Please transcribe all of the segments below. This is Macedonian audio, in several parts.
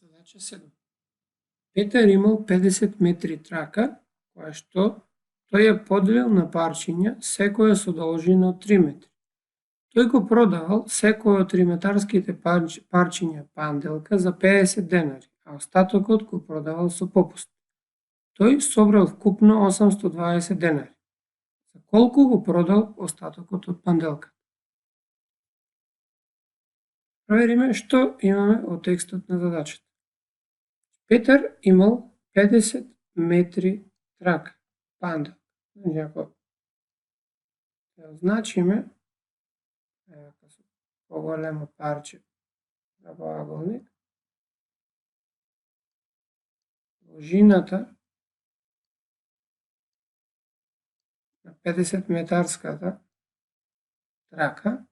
Задача 7. Петар имал 50 метри трака, која што тој ја поделил на парчиња, секоја со должина од 3 метри. Тој го продавал секој од 3-метарските парчиња панделка за 50 денари, а остатокот го продавал со попуст. Тој собрал вкупно 820 денари. За колку го продал остатокот од панделка? Провериме што имаме од текстот на задачата. Петар имал 50 метри трака, панделка. Ако ја означиме со поголемо парче за боаголник, должината на 50 метарската трака,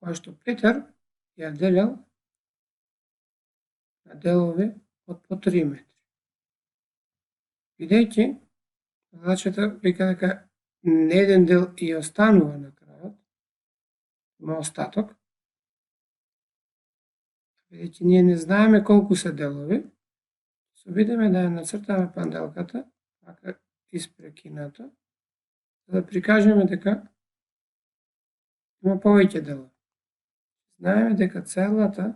која што Петар ја делел на делови од по 3 метри. Бидејќи задачата вика дека не еден дел и останува на крајот, има остаток, бидејќи ние не знаеме колку се делови, се обидеме да ја нацртаме панделката, така испрекинато, за да прикажеме дека има повеќе делови. Знаеме дека целата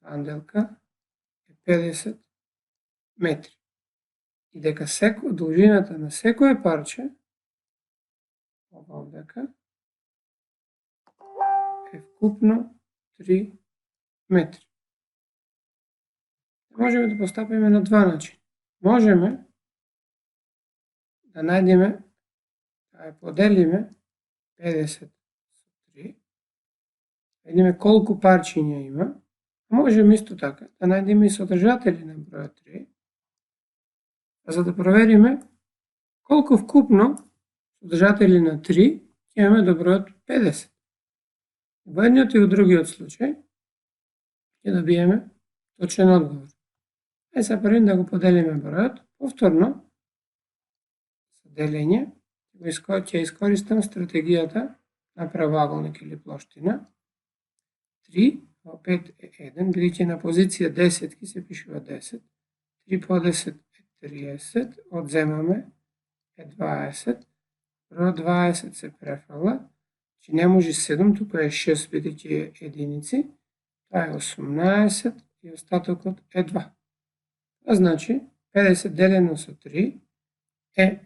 панделка е 50 метри и дека должината на секое парче, ова овдека, е вкупно 3 метри. Можеме да постапиме на два начина. Можеме да најдеме, да ја поделиме 50 со 3, да видиме колку парчиња има, а можеме исто така да најдеме и содржатели на бројот 3, за да провериме колку вкупно содржатели на 3 имаме до бројот 50. Во едниот и во другиот случај ќе добиеме точен одговор. Ајде сега првим да го поделиме бројот. Повторно, со делење, ќе искористам стратегијата на правоаголник или плоштина. 3 во 5 е 1, бидејќи на позиција 10 ќе се пишува 10. 3 по 10 е 30, одземаме е 20. Бројот 20 се префрла, че не може 7, тука е 6, бидејќи е единици. Тоа е 18 и остатокот е 2. Това значи 50 делено со 3 е,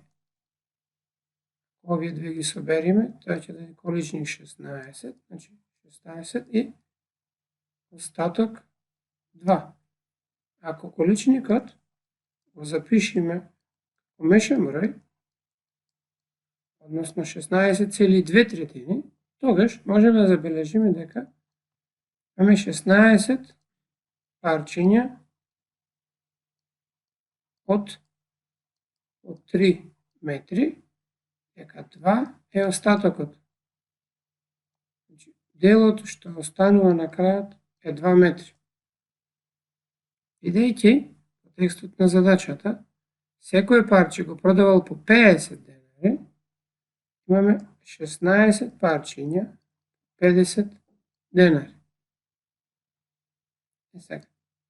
овие две ги собериме, тоа ќе даде количник 16, значи 16 и остаток 2. Ако количникот го запишеме помешан број, односно 16,2, тогаш можеме да забележиме дека имаме 16 парчиња од 3 метри, дека 2 е остатокот. Делот што останува на крајот е 2 метри. Бидејќи по текстот на задачата секој парче го продавал по 50 денари, имаме 16 парчиња 50 денари. Сега,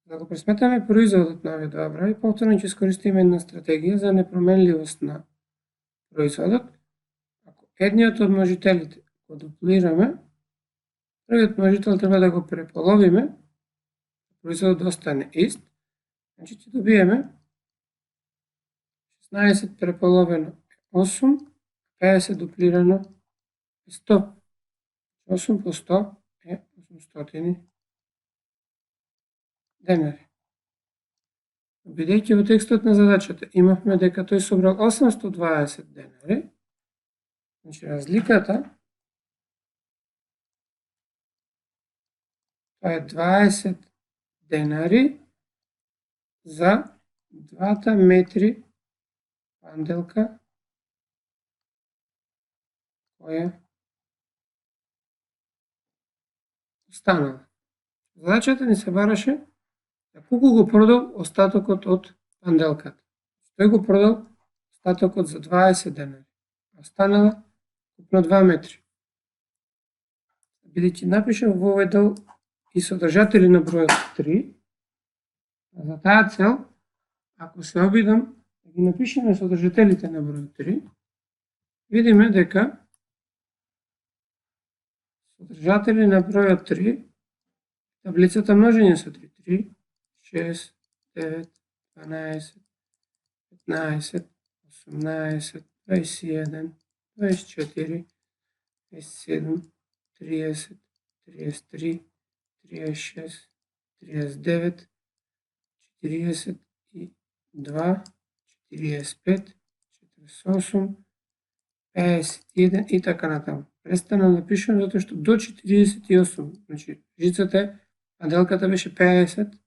да го пресметаме производот на овие два броја, повторно ќе искористиме една стратегија за непроменливост на производот. Ако едниот од множителите го дуплираме, првиот множител треба да го преполовиме, производот да остане ист, значи ќе добиеме 16 преполовено е 8, 50 дуплирано е 100. 8 по 100 е 800 денари. Бидејќи во текстот на задачата имавме дека тој собрал 820 денари, значи разликата тоа е 20 денари за 2 метри панделка која останала. Задачата ни се бараше за колку го продал остатокот од панделката. Тој го продал остатокот за 20 денари. Останала купно 2 метри. Бидејќи напишав во овој дел и содржатели на бројот 3. За таа цел, ако се обидам да ги напишеме содржателите на бројот 3, видиме дека содржатели на бројот 3, таблицата множење со 3, 3, 6, 9, 12, 15, 18, 21, 24, 27, 30, 33, 36, 39, 42, 45, 48, 51 и така натаму. Престанам да пишам затоа што до 48, значи жицата е, а делката беше 50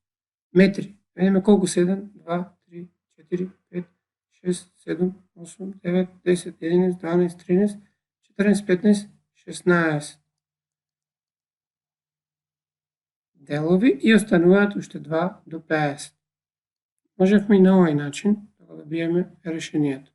метри. Видиме колку се 1, 2, 3, 4, 5, 6, 7, 8, 9, 10, 11, 12, 13, 14, 15, 16 делови и остануваат уште 2 до 50. Можевме и на овој начин да го добиеме решението.